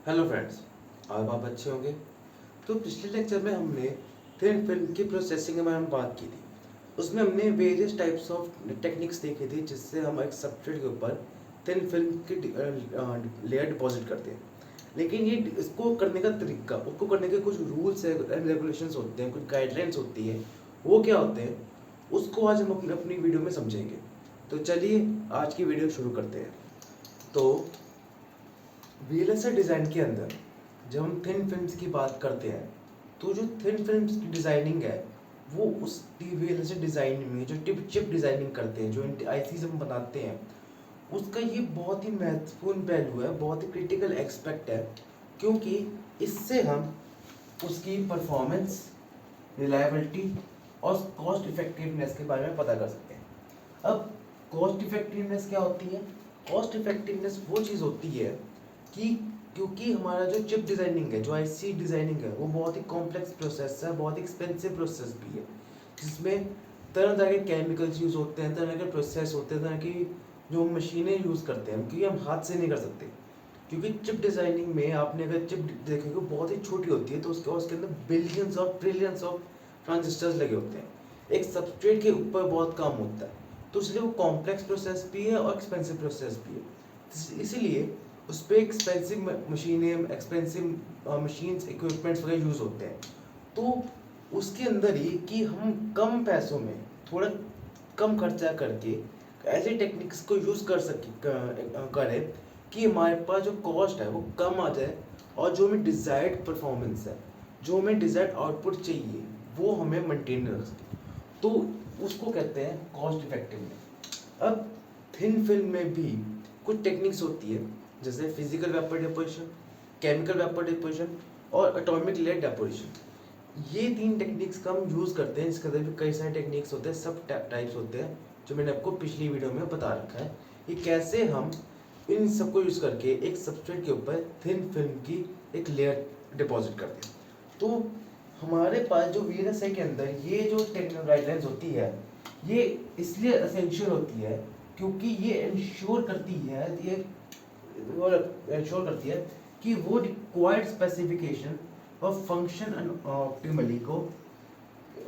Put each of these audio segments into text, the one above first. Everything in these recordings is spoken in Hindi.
हेलो फ्रेंड्स, आज आप अच्छे होंगे। तो पिछले लेक्चर में हमने थिन फिल्म की प्रोसेसिंग के बारे में बात की थी। उसमें हमने वेरियस टाइप्स ऑफ टेक्निक्स देखी थी जिससे हम एक सबस्ट्रेट के ऊपर थिन फिल्म की लेयर डिपॉजिट करते हैं। लेकिन ये इसको करने का तरीका, उसको करने के कुछ रूल्स एंड रेगुलेशंस होते हैं, कुछ गाइडलाइंस होती है। वो क्या होते हैं उसको आज हम अपनी अपनी वीडियो में समझेंगे। तो चलिए आज की वीडियो शुरू करते हैं। तो VLSI डिज़ाइन के अंदर जब हम थिन फिल्म्स की बात करते हैं तो जो थिन फिल्म्स की डिज़ाइनिंग है वो उस VLSI डिज़ाइन में जो चिप डिज़ाइनिंग करते हैं, जो ICs हम बनाते हैं, उसका ये बहुत ही महत्वपूर्ण पहलू है, बहुत ही क्रिटिकल एस्पेक्ट है। क्योंकि इससे हम उसकी परफॉर्मेंस, रिलायबिलिटी और कॉस्ट इफेक्टिवनेस के बारे में पता कर सकते हैं। अब कॉस्ट इफेक्टिवनेस क्या होती है? कॉस्ट इफेक्टिवनेस वो चीज़ होती है कि क्योंकि हमारा जो चिप डिज़ाइनिंग है, जो IC डिज़ाइनिंग है, वो बहुत ही कॉम्प्लेक्स प्रोसेस है, बहुत ही एक्सपेंसिव प्रोसेस भी है, जिसमें तरह तरह के केमिकल्स यूज़ होते हैं, तरह के प्रोसेस होते हैं, तरह की जो मशीनें यूज़ करते हैं, क्योंकि हम हाथ से नहीं कर सकते। क्योंकि चिप डिज़ाइनिंग में आपने अगर चिप देखेंगे बहुत ही छोटी होती है, तो उसके अंदर बिलियंस और ट्रिलियंस ऑफ ट्रांजिस्टर्स लगे होते हैं। एक सबस्ट्रेट के ऊपर बहुत काम होता है, तो इसलिए वो कॉम्प्लेक्स प्रोसेस भी है और एक्सपेंसिव प्रोसेस भी है। इसीलिए उस पर एक्सपेंसिव मशीनें, एक्सपेंसिव मशीन्स, इक्विपमेंट्स वगैरह यूज़ होते हैं। तो उसके अंदर ही कि हम कम पैसों में थोड़ा कम खर्चा करके ऐसे टेक्निक्स को यूज़ कर सके करें कि हमारे पास जो कॉस्ट है वो कम आ जाए और जो हमें डिज़ायर्ड परफॉर्मेंस है, जो हमें डिज़ायर्ड आउटपुट चाहिए, वो हमें मेंटेन रख सके। तो उसको कहते हैं कॉस्ट इफेक्टिवनेस। अब थिन फिल्म में भी कुछ टेक्निक्स होती है, जैसे physical vapour deposition, chemical vapour deposition और एटॉमिक लेयर डिपोजिशन। ये 3 टेक्निक्स का हम यूज़ करते हैं। इसके अंदर भी कई सारे टेक्निक्स होते हैं, सब टाइप्स होते हैं, जो मैंने आपको पिछली वीडियो में बता रखा है कि कैसे हम इन सबको यूज़ करके एक सबस्ट्रेट के ऊपर थिन फिल्म की एक लेयर डिपॉजिट करते हैं। तो हमारे पास जो VLSI के अंदर ये जो टेक्निकल गाइडलाइंस होती है, ये इसलिए एसेंशियल होती है क्योंकि ये इंश्योर करती है, ये इंश्योर करती है कि वो रिक्वायर्ड स्पेसिफिकेशन और फंक्शन ऑप्टिमली को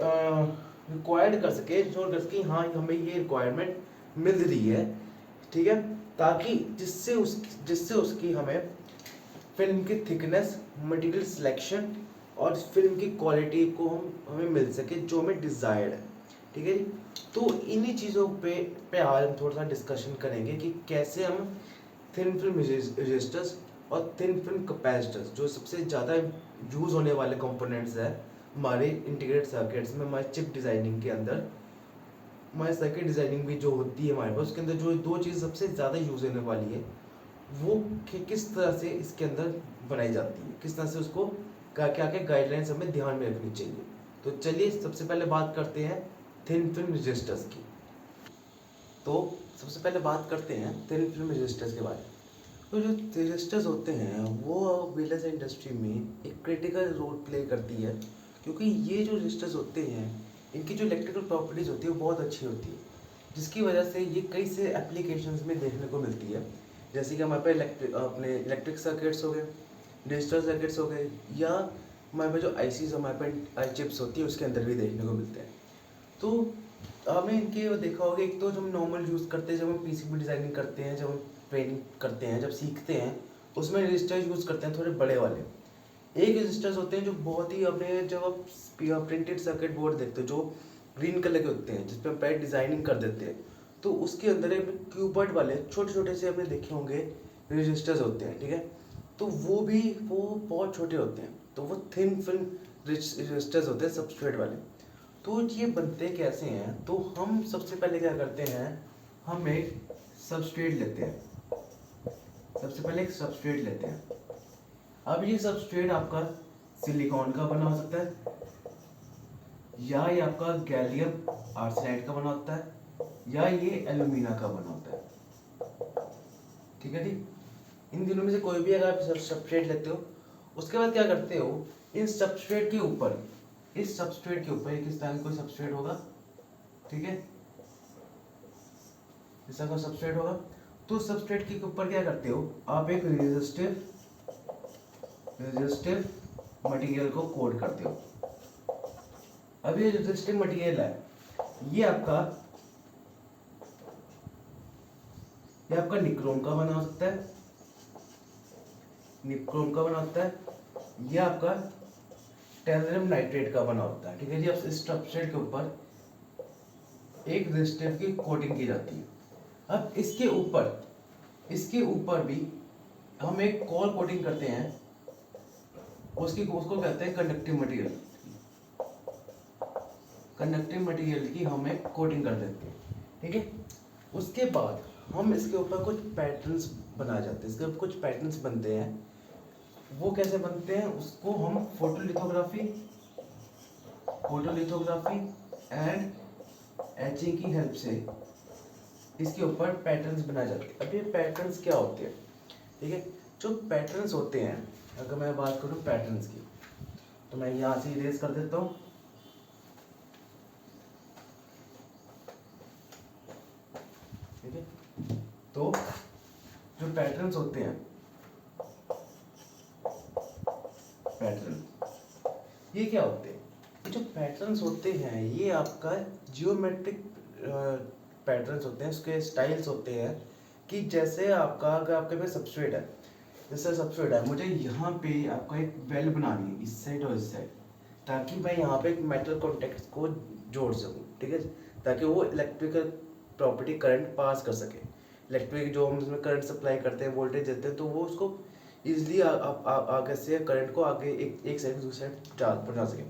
रिक्वायर्ड कर सके, इंश्योर कर सके हाँ हमें ये रिक्वायरमेंट मिल रही है, ठीक है, ताकि जिससे उसकी हमें फिल्म की थिकनेस, मटेरियल सिलेक्शन और फिल्म की क्वालिटी को हमें मिल सके जो हमें डिज़ायर्ड है, ठीक है जी। तो इन्हीं चीज़ों पे आज हम थोड़ा सा डिस्कशन करेंगे कि कैसे हम थिन फिल्म रेजिस्टर्स और थिन फिल्म कैपेसिटर्स, जो सबसे ज़्यादा यूज़ होने वाले कंपोनेंट्स हैं हमारे इंटीग्रेटेड सर्किट्स में, हमारे चिप डिज़ाइनिंग के अंदर, हमारे सर्किट डिज़ाइनिंग भी जो होती है हमारे पास, उसके अंदर जो 2 चीज़ सबसे ज़्यादा यूज़ होने वाली है वो किस तरह से इसके अंदर बनाई जाती है, किस तरह से उसको क्या क्या क्या गाइडलाइंस हमें ध्यान में रखनी चाहिए। तो चलिए सबसे पहले बात करते हैं थिन फिल्म रेजिस्टर्स की। तो सबसे पहले बात करते हैं थिन फिल्म रेजिस्टर्स के बारे में। तो जो रेजिस्टर्स होते हैं वो VLSI इंडस्ट्री में एक क्रिटिकल रोल प्ले करती है, क्योंकि ये जो रेजिस्टर्स होते हैं इनकी जो इलेक्ट्रिकल प्रॉपर्टीज़ होती है वो बहुत अच्छी होती है, जिसकी वजह से ये कई से एप्लीकेशंस में देखने को मिलती है। जैसे कि हमारे पास इलेक्ट्रिक सर्किट्स हो गए, डिजिटल सर्किट्स हो गए, या हमारे पास जो ICs, हमारे पास चिप्स होती है उसके अंदर भी देखने को मिलते हैं। तो आपने इनके देखा होगा, एक तो जब हम नॉर्मल यूज़ करते हैं, जब हम PCB डिज़ाइनिंग करते हैं, जब हम ट्रेनिंग करते हैं, जब सीखते हैं, उसमें रजिस्टर्स यूज़ करते हैं थोड़े बड़े वाले। एक रजिस्टर्स होते हैं जो बहुत ही, अपने जब आप प्रिंटेड सर्किट बोर्ड देखते हो जो ग्रीन कलर के होते हैं, जिस पर हम पहले डिज़ाइनिंग कर देते हैं, तो उसके अंदर एक क्यूबर्ट वाले छोटे छोटे से आपने देखे होंगे रजिस्टर्स होते हैं, ठीक है। तो वो बहुत छोटे होते हैं, तो वो थिन फिल्म रजिस्टर्स होते हैं सबस्ट्रेट वाले। तो ये बनते कैसे हैं? तो हम सबसे पहले क्या करते हैं, हम एक सबस्ट्रेट लेते हैं, सबसे पहले एक सबस्ट्रेट लेते हैं। अब ये सबस्ट्रेट आपका सिलिकॉन का बना हो सकता है, या ये आपका गैलियम आर्सेनाइड का बना होता है, या ये एल्यूमिना का बना होता है, ठीक है जी। इन दिनों में से कोई भी अगर आप सबस्ट्रेट लेते हो, उसके बाद क्या करते हो, इन सबस्ट्रेट के ऊपर, इस सबस्ट्रेट के ऊपर एक इस तरह का कोई सबस्ट्रेट होगा, ठीक है, ऐसा कोई सबस्ट्रेट होगा, तो सबस्ट्रेट के ऊपर क्या करते हो, आप एक रेजिस्टिव रेजिस्टिव मटेरियल को कोट करते हो। अब ये रेजिस्टिव मटेरियल है, ये आपका निक्रोम का बना हो सकता है, निक्रोम का बना होता है, ये आपका टैनजलियम नाइट्रेट का बना होता है। ठीक है जी। अब इस सबस्ट्रेट के ऊपर एक रेजिस्टिव की कोटिंग की जाती है। अब इसके ऊपर भी हम एक कोर कोटिंग करते हैं, उसको कहते हैं कंडक्टिव मटेरियल। कंडक्टिव मटेरियल की हम एक कोटिंग कर देते हैं। ठीक है। उसके बाद हम इसके ऊपर कुछ पैटर्न्स बनाए जाते हैं, इसके ऊपर कुछ पैटर्न्स बनते हैं। वो कैसे बनते हैं, उसको हम फोटोलिथोग्राफी एंड एचिंग की हेल्प से इसके ऊपर पैटर्न्स बनाए जाते हैं। अब ये पैटर्न्स क्या होते हैं? ठीक है। जो पैटर्न्स होते हैं, अगर मैं बात करूं पैटर्न्स की, तो मैं यहाँ से इरेज कर देता हूँ। ठीक है। तो जो पैटर्न्स होते हैं, ये क्या होते हैं? ये जो पैटर्न्स होते हैं, ये आपका जियोमेट्रिक पैटर्न्स होते हैं, उसके स्टाइल्स होते हैं। कि जैसे आपका, अगर आपके पास सबस्ट्रेट है, जैसे सबस्ट्रेट है, मुझे यहाँ पे आपका एक वेल बनानी है इस साइड और इस साइड, ताकि मैं यहाँ पे एक मेटल कॉन्टेक्ट को जोड़ सकूँ। ठीक है। ताकि वो इलेक्ट्रिकल प्रॉपर्टी करंट पास कर सके। इलेक्ट्रिक जो हम उसमें करंट सप्लाई करते हैं, वोल्टेज देते हैं, तो वो उसको इजिली आगे से करंट को आगे एक साइड से दूसरी साइड पहुँचा सके।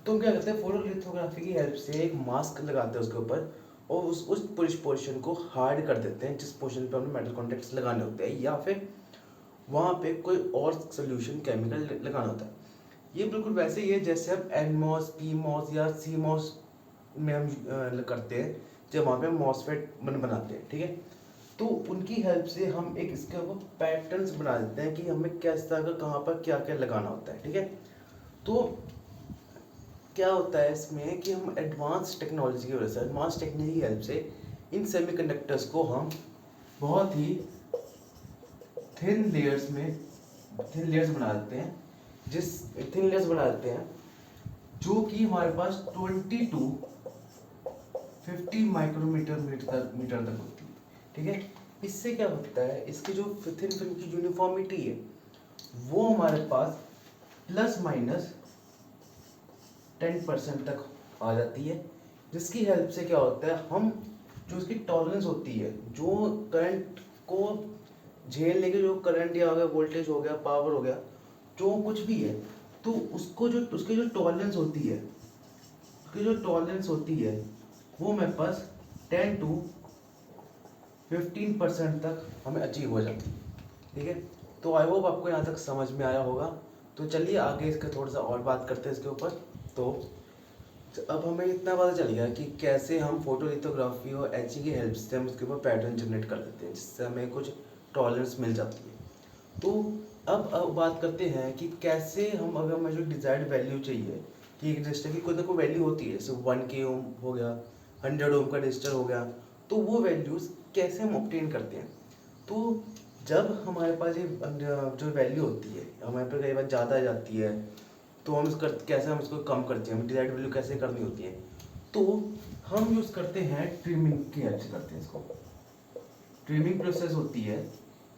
तो हम क्या करते हैं, फोटोलिथोग्राफी की हेल्प से एक मास्क लगाते हैं उसके ऊपर, और उस पोजीशन को हार्ड कर देते हैं जिस पोजीशन पे हमें मेटल कॉन्टेक्ट्स लगाने होते हैं, या फिर वहाँ पे कोई और सोल्यूशन केमिकल लगाना होता है। ये बिल्कुल वैसे ही है जैसे हम एनमॉस, पीमॉस या सीमॉस में हम करते हैं, जब वहाँ पे हम मॉसफेट बनाते हैं। ठीक है। तो उनकी हेल्प से हम एक इसके ऊपर पैटर्न्स बना देते हैं कि हमें किस तरह का कहाँ पर क्या क्या लगाना होता है। ठीक है। तो क्या होता है इसमें कि हम एडवांस टेक्नोलॉजी की वजह से, एडवांस टेक्निक की हेल्प से इन सेमीकंडक्टर्स को हम बहुत ही थिन लेयर्स बना देते हैं, जो कि हमारे पास 20 to 50 माइक्रोमीटर तक होती है। ठीक है। इससे क्या होता है, इसकी जो थिन फिल्म की यूनिफॉर्मिटी है, वो हमारे पास ±10% तक आ जाती है, जिसकी हेल्प से क्या होता है, हम जो उसकी टॉलरेंस होती है, जो करंट को झेलने की, जो करंट या वोल्टेज हो गया, पावर हो गया, जो कुछ भी है, तो उसकी जो टॉलरेंस होती है, वो मेरे पास 10 to 15% तक हमें अचीव हो जाती है। ठीक है। तो आई होप आपको यहाँ तक समझ में आया होगा। तो चलिए आगे इसका थोड़ा सा और बात करते हैं इसके ऊपर। तो अब हमें इतना पता चल गया कि कैसे हम फोटोलिथोग्राफी और एचिंग की हेल्प से हम उसके ऊपर पैटर्न जनरेट कर देते हैं, जिससे हमें कुछ टॉलरेंस मिल जाती है। तो अब बात करते हैं कि कैसे हम, अगर हमें जो डिजायर्ड वैल्यू चाहिए कि एक रजिस्टर की कोई ना कोई वैल्यू होती है, जैसे 1K ओम हो गया, 100 ओम का रजिस्टर हो गया, तो वो वैल्यूज़ कैसे हम ऑब्टेन करते हैं। तो जब हमारे पास ये जो वैल्यू होती है, हमारे पास कई बार ज़्यादा आ जाती है, तो हम कैसे हम इसको कम करते हैं, डिजायर्ड वैल्यू कैसे करनी होती है, तो हम यूज़ करते हैं ट्रिमिंग की हेल्प से करते हैं इसको। ट्रिमिंग प्रोसेस होती है,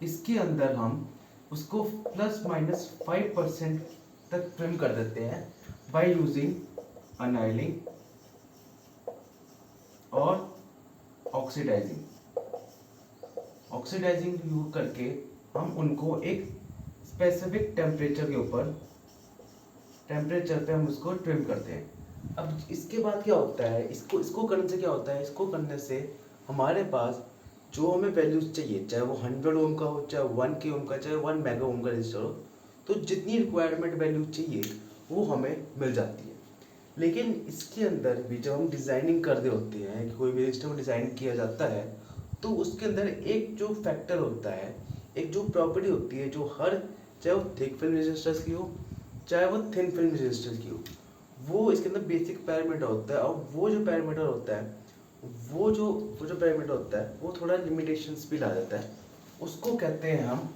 इसके अंदर हम उसको ±5% तक ट्रिम कर देते हैं बाय यूजिंग अनाइलिंग और ऑक्सीडाइजिंग यूज करके हम उनको एक स्पेसिफिक टेम्परेचर पे हम उसको ट्रिम करते हैं। अब इसके बाद क्या होता है, इसको करने से क्या होता है, इसको करने से हमारे पास जो हमें वैल्यूज चाहिए, चाहे वो 100 ओम का हो, चाहे 1K ओम का, चाहे 1 मेगा ओम का रजिस्टर हो, तो जितनी रिक्वायरमेंट वैल्यू चाहिए वो हमें मिल जाती है। लेकिन इसके अंदर भी जब हम डिज़ाइनिंग कर रहे होते हैं कि कोई भी रजिस्टर को डिज़ाइन किया जाता है, तो उसके अंदर एक जो फैक्टर होता है, एक जो प्रॉपर्टी होती है, जो चाहे वो थिक फिल्म रजिस्टर्स की हो, चाहे वो थिन फिल्म रजिस्टर्स की हो, वो इसके अंदर बेसिक पैरामीटर होता है। और वो जो पैरामीटर होता है, वो थोड़ा लिमिटेशंस भी ला देता है। उसको कहते हैं हम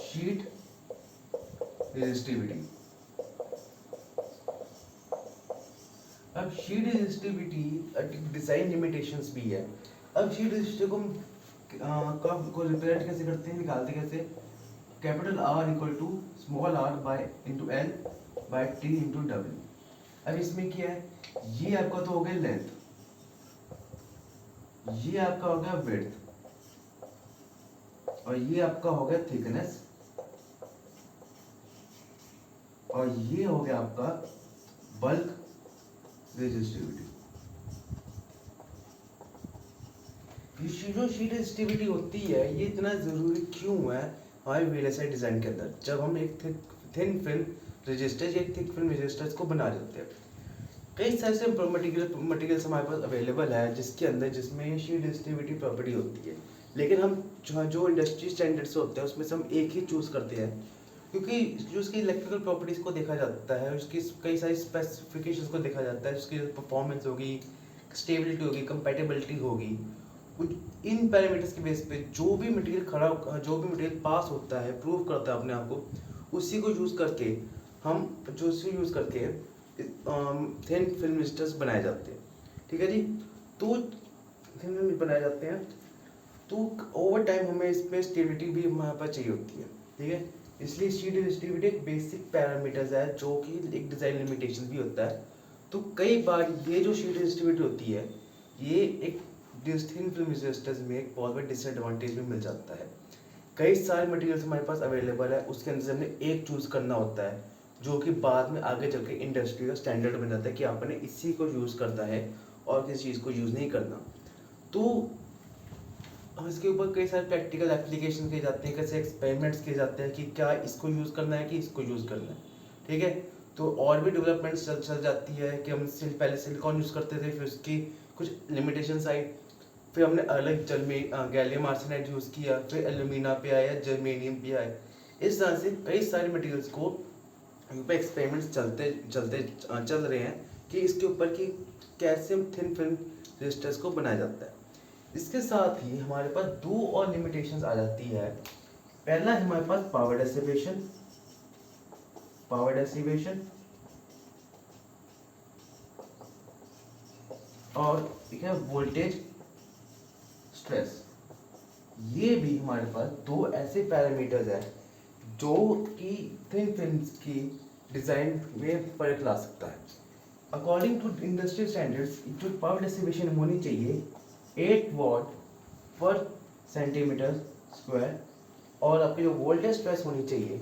शीट रेजिस्टिविटी। अब शीट रेजिस्टिविटी डिजाइन लिमिटेशंस भी है। अब शीट रेजिस्टिविटी को रिप्रेजेंट कैसे करते हैं, निकालते कैसे, capital R equal to small r by into L by T into W. अब इसमें क्या है, ये आपका तो हो गया लेंथ, ये आपका हो गया विड्थ, और ये आपका हो गया थिकनेस, और ये हो गया आपका बल्क रेजिस्टिविटी। ये जो शीट रेजिस्टिविटी होती है ये इतना जरूरी क्यों है हमारे वीएलएसआई डिजाइन के अंदर, जब हम एक थिन फिल्म रजिस्टर्स या थिक फिल्म रजिस्टर्स को बना रहे होते हैं। कई सारे से मटेरियल्स हमारे पास अवेलेबल है जिसमें शीट रेजिस्टिविटी प्रॉपर्टी होती है, लेकिन हम जो इंडस्ट्री स्टैंडर्ड्स होते हैं उसमें से हम एक ही चूज करते हैं, क्योंकि जो उसकी इलेक्ट्रिकल प्रॉपर्टीज को देखा जाता है, उसकी कई सारी स्पेसिफिकेशंस को देखा जाता है, उसकी परफॉर्मेंस होगी, स्टेबिलिटी होगी, कंपैटिबिलिटी होगी, इन पैरामीटर्स के बेस पे जो भी मटेरियल पास होता है, प्रूव करता है अपने आप को, उसी को यूज़ करके थिन फिल्म रजिस्टर्स बनाए जाते हैं। ठीक है जी, तो थिन फिल्म बनाए जाते हैं, तो ओवर टाइम हमें इसमें स्टेबिलिटी भी हमारे पास चाहिए होती है। ठीक है, इसलिए शीट रेजिस्टिविटी एक बेसिक पैरामीटर्स है जो कि एक डिज़ाइन लिमिटेशन भी होता है। तो कई बार ये जो शीट रेजिस्टिविटी होती है ये एक थिन फिल्म रजिस्टर्स में एक बहुत बड़ा डिसएडवांटेज भी मिल जाता है। कई सारे मटेरियल्स हमारे पास अवेलेबल है, उसके अंदर से हमें एक चूज़ करना होता है, जो कि बाद में आगे चल के इंडस्ट्री का स्टैंडर्ड बन जाता है कि आपने इसी को यूज़ करना है और किसी चीज़ को यूज़ नहीं करना। तो इसके ऊपर कई सारे प्रैक्टिकल एप्लीकेशन किए जाते हैं, कैसे एक्सपेरिमेंट्स किए जाते हैं कि क्या इसको यूज़ करना है कि इसको यूज़ करना है। ठीक है, तो और भी डेवलपमेंट्स चल जाती है कि हम पहले सिलिकॉन यूज़ करते थे, फिर उसकी कुछ लिमिटेशंस आई, फिर हमने अलग गैलियम आर्सेनाइड यूज़ किया, फिर एल्यूमिना पे आया, जर्मेनियम पे आया। इस तरह से कई सारे मटेरियल्स को पे एक्सपेरिमेंट्स चल रहे हैं कि इसके ऊपर कि कैसे हम थिन फिल्म रजिस्टर्स को बनाया जाता है। इसके साथ ही हमारे पास दो और लिमिटेशंस आ जाती है। पहला है हमारे पास पावर डेसिपेशन और एक है वोल्टेज स्ट्रेस। ये भी हमारे पास दो ऐसे पैरामीटर्स हैं जो कि थिन फिल्म्स की डिज़ाइन में फर्क ला सकता है। अकॉर्डिंग टू इंडस्ट्री स्टैंडर्ड्स जो पावर डेसिपेशन होनी चाहिए 8 वॉट पर सेंटीमीटर स्क्वायर, और आपकी जो वोल्टेज स्ट्रेस होनी चाहिए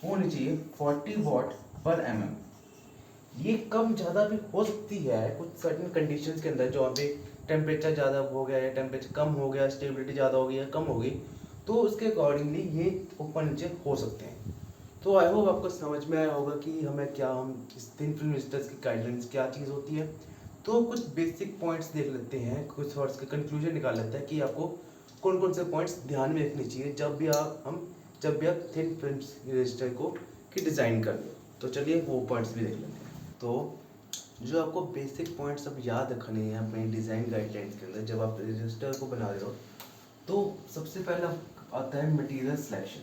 40 वॉट पर mm। ये कम ज़्यादा भी हो सकती है कुछ सर्टेन कंडीशंस के अंदर, जहाँ पे टेम्परेचर ज़्यादा हो गया या टेम्परेचर कम हो गया, स्टेबिलिटी ज़्यादा हो गई या कम हो गई, तो उसके अकॉर्डिंगली ये ऊपर नीचे हो सकते हैं। तो आई होप आपको समझ में आया होगा कि हम इस थिन फिल्म रजिस्टर्स की गाइडलाइंस क्या चीज़ होती है। तो कुछ बेसिक पॉइंट्स देख लेते हैं, कुछ थॉट्स का कंक्लूजन निकाल लेते हैं कि आपको कौन कौन से पॉइंट्स ध्यान में रखने चाहिए जब भी आप थिन फिल्म रजिस्टर को की डिज़ाइन कर रहे हो। तो चलिए वो पॉइंट्स भी देख लेते हैं। तो जो आपको बेसिक पॉइंट्स अब याद रखने हैं अपने डिज़ाइन गाइडलाइंस के अंदर जब आप रजिस्टर को बना रहे हो, तो सबसे पहला आता है मटेरियल सिलेक्शन।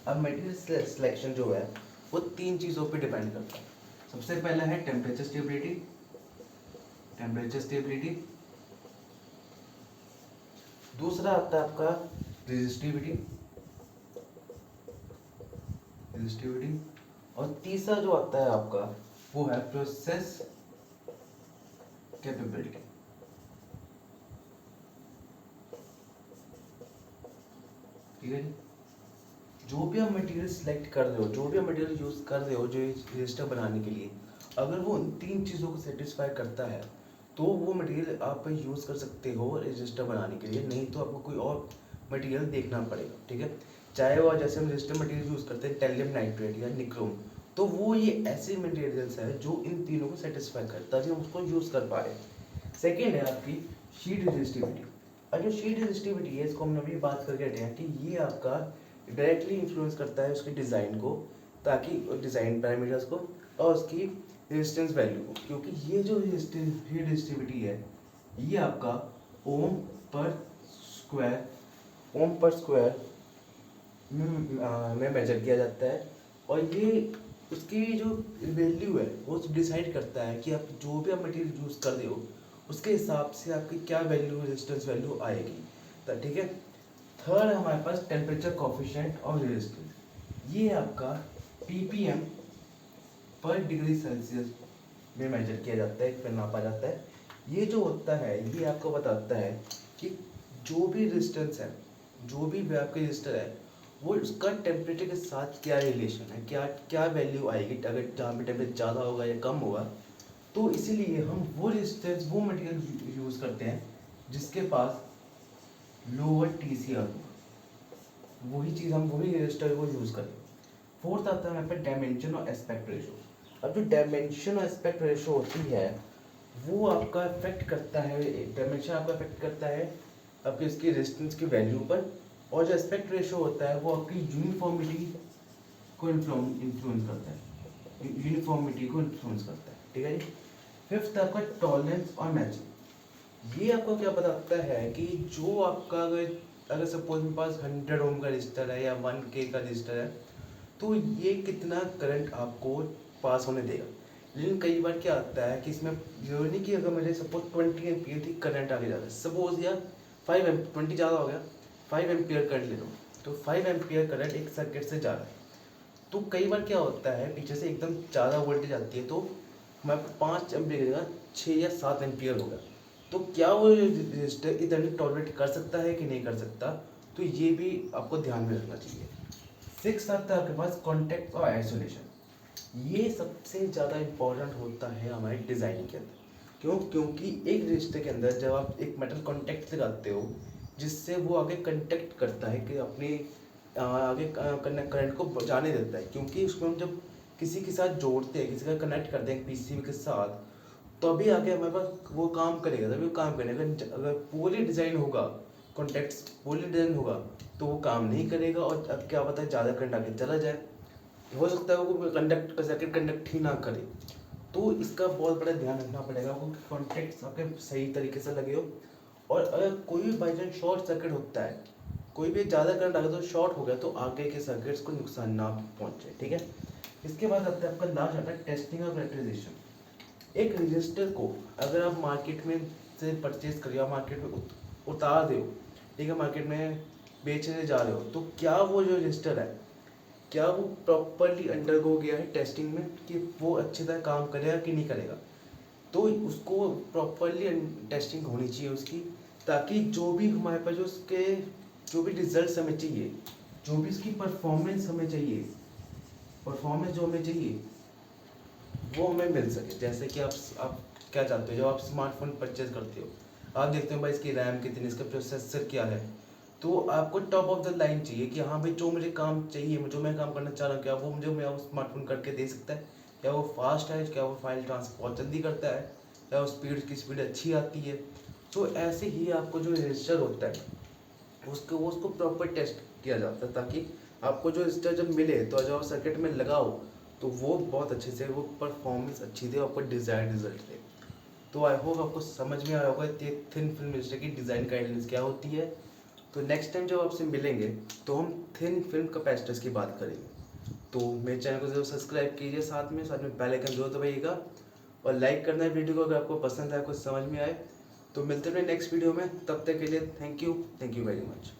अब मटेरियल सिलेक्शन जो है वो 3 चीज़ों पे डिपेंड करता है। सबसे पहला है टेम्परेचर स्टेबिलिटी, दूसरा आता है आपका रेजिस्टिविटी, और तीसरा जो आता है आपका वो है प्रोसेस कैपेबिलिटी। ठीक है, जो भी आप मटेरियल सेलेक्ट कर रहे हो, जो भी आप मटेरियल यूज कर रहे हो जो रजिस्टर बनाने के लिए, अगर वो उन 3 चीज़ों को सेटिस्फाई करता है तो वो मटेरियल आप यूज़ कर सकते हो रजिस्टर बनाने के लिए, नहीं तो आपको कोई और मटेरियल देखना पड़ेगा। ठीक है, चाहे वो जैसे हम रजिस्टर मटेरियल यूज़ करते हैं टैलियम नाइट्रेट या निक्रोम, तो वो ये ऐसे मटेरियल्स है जो इन तीनों को सेटिस्फाई करता है, तभी हम उसको यूज़ कर पा रहे हैं। सेकेंड है आपकी शीट रेजिस्टिविटी। और जो शीट रेजिस्टिविटी है इसको हमने अभी बात करके हटे हैं कि ये आपका डायरेक्टली इन्फ्लुएंस करता है उसके डिज़ाइन को, ताकि डिज़ाइन पैरामीटर्स को और उसकी रेजिस्टेंस वैल्यू को, क्योंकि ये जो हीट रेजिस्टिविटी है ये आपका ओम पर स्क्वायर में मेजर किया जाता है, और ये उसकी जो वैल्यू है वो डिसाइड करता है कि आप जो भी आप मटेरियल यूज़ कर रहे हो उसके हिसाब से आपकी क्या वैल्यू रेजिस्टेंस वैल्यू आएगी। तो ठीक है, थर्ड हमारे पास टेम्परेचर कोफिशिएंट ऑफ रेजिस्टेंस। ये आपका ppm पर डिग्री सेल्सियस में मेजर किया जाता है, फिर नापा जाता है। ये जो होता है ये आपको बताता है कि जो भी रेजिस्टेंस है, जो भी आपका रेजिस्टर है, वो उसका टेम्परेचर के साथ क्या रिलेशन है, क्या क्या वैल्यू आएगी, अगर जहाँ पे टेम्परेचर ज़्यादा होगा या कम होगा। तो इसीलिए हम वो रेजिस्टेंस, वो मटेरियल यूज़ करते हैं जिसके पास लोअर TCR होगा, वही चीज़ हम वही रेजिस्टर को यूज़ करें। फोर्थ आता है हमारे पास डायमेंशन और एस्पेक्ट रेशो। अब जो डायमेंशन और एस्पेक्ट रेशो होती है वो आपका इफेक्ट करता है, डायमेंशन आपका इफेक्ट करता है आपकी इसकी रेजिस्टेंस की वैल्यू पर, और जो एस्पेक्ट रेशो होता है वो आपकी यूनिफॉर्मिटी को इन्फ्लुएंस करता है, यूनिफॉर्मिटी को इन्फ्लुएंस करता है। ठीक है जी। फिफ्थ आपका टॉलरेंस और मैचिंग। ये आपको क्या बताता है कि जो आपका अगर सपोज मेरे पास 100 ओम का रजिस्टर है या 1K का रजिस्टर है, तो ये कितना करंट आपको पास होने देगा। लेकिन कई बार क्या आता है कि इसमें जरूरी नहीं कि अगर मुझे सपोज 20 एम्पियर थी करंट आगे जाता है, सपोज यार 20 ज़्यादा हो गया, 5 एम्पियर करंट ले लो, तो 5 एम्पियर करंट एक सर्किट से जा रहा है। तो कई बार क्या होता है पीछे से एकदम ज़्यादा वोल्टेज आती है, तो मैं 5 एम्पियर की जगह 6 या 7 एम्पियर होगा। तो क्या वो रजिस्टर इतना टॉलरेट कर सकता है कि नहीं कर सकता, तो ये भी आपको ध्यान में रखना चाहिए। सिक्स आता है आपके पास कॉन्टेक्ट और आइसोलेशन। ये सबसे ज़्यादा इम्पोर्टेंट होता है हमारे डिज़ाइन के अंदर। क्यों? क्योंकि एक रजिस्टर के अंदर जब आप एक मेटल कॉन्टेक्ट लगाते हो जिससे वो आगे कंटेक्ट करता है कि अपने आगे करंट को जाने देता है, क्योंकि उसको हम जब किसी के साथ जोड़ते हैं, किसी का कनेक्ट करते हैं PCB के साथ, तो अभी आगे हमारे पास वो काम करेगा, तभी वो काम करेगा। अगर पूरी डिज़ाइन होगा, कॉन्टेक्ट्स पूरी डिज़ाइन होगा, तो वो काम नहीं करेगा, और अब क्या पता है ज़्यादा करंट आगे चला जाए, हो सकता है वो कंडक्ट सर्किट कंडक्ट ही ना करे। तो इसका बहुत बड़ा ध्यान रखना पड़ेगा आपको कि कॉन्टेक्ट्स आपके सही तरीके से लगे हो। और अगर कोई भी बाई चांस शॉर्ट सर्किट होता है, कोई भी ज़्यादा करंट आ गया तो शॉर्ट हो गया, तो आगे के सर्किट्स को नुकसान ना पहुँचे। ठीक है। इसके बाद आता है आपका लास्ट आता है टेस्टिंग और कैरेक्टराइजेशन। एक रजिस्टर को अगर आप मार्केट में से परचेज कर रहे हो, मार्केट में उतार दे हो, ठीक है, मार्केट में बेचने जा रहे हो, तो क्या वो जो रजिस्टर है क्या वो प्रॉपरली अंडरगो गया है टेस्टिंग में कि वो अच्छी तरह काम करेगा कि नहीं करेगा। तो उसको प्रॉपरली टेस्टिंग होनी चाहिए उसकी, ताकि जो भी हमारे पास जो उसके जो भी रिजल्ट हमें चाहिए, जो भी उसकी परफॉर्मेंस हमें चाहिए, परफॉर्मेंस जो हमें चाहिए वो हमें मिल सके। जैसे कि आप क्या चाहते हो, जब आप स्मार्टफोन परचेज करते हो, आप देखते हो भाई इसकी रैम कितनी, इसका प्रोसेसर क्या है, तो आपको टॉप ऑफ द लाइन चाहिए कि हाँ भाई जो मुझे काम चाहिए, जो मैं काम करना चाह रहा हूँ, क्या वो मुझे मेरा स्मार्टफोन करके दे सकता है, क्या वो फास्ट है, क्या वो फाइल ट्रांसफर जल्दी करता है, क्या वो स्पीड की स्पीड अच्छी आती है। तो ऐसे ही आपको जो रजिस्टर होता है उसको प्रॉपर टेस्ट किया जाता है, ताकि आपको जो रजिस्टर जब मिले तो जब आप सर्किट में लगाओ तो वो बहुत अच्छे से वो परफॉर्मेंस अच्छी दे, आपको डिज़ायर्ड रिजल्ट दे। तो आई होप आपको समझ में आया होगा थिन फिल्म रजिस्टर की डिज़ाइन गाइडलाइंस क्या होती है। तो नेक्स्ट टाइम जब आपसे मिलेंगे तो हम थिन फिल्म कैपेसिटर्स की बात करेंगे। तो मेरे चैनल को जरूर सब्सक्राइब कीजिए, साथ में बेल आइकन जरूर दबाइएगा, और लाइक करना है वीडियो को अगर आपको पसंद आए, कुछ समझ में आए। तो मिलते हैं नेक्स्ट वीडियो में, तब तक के लिए थैंक यू वेरी मच।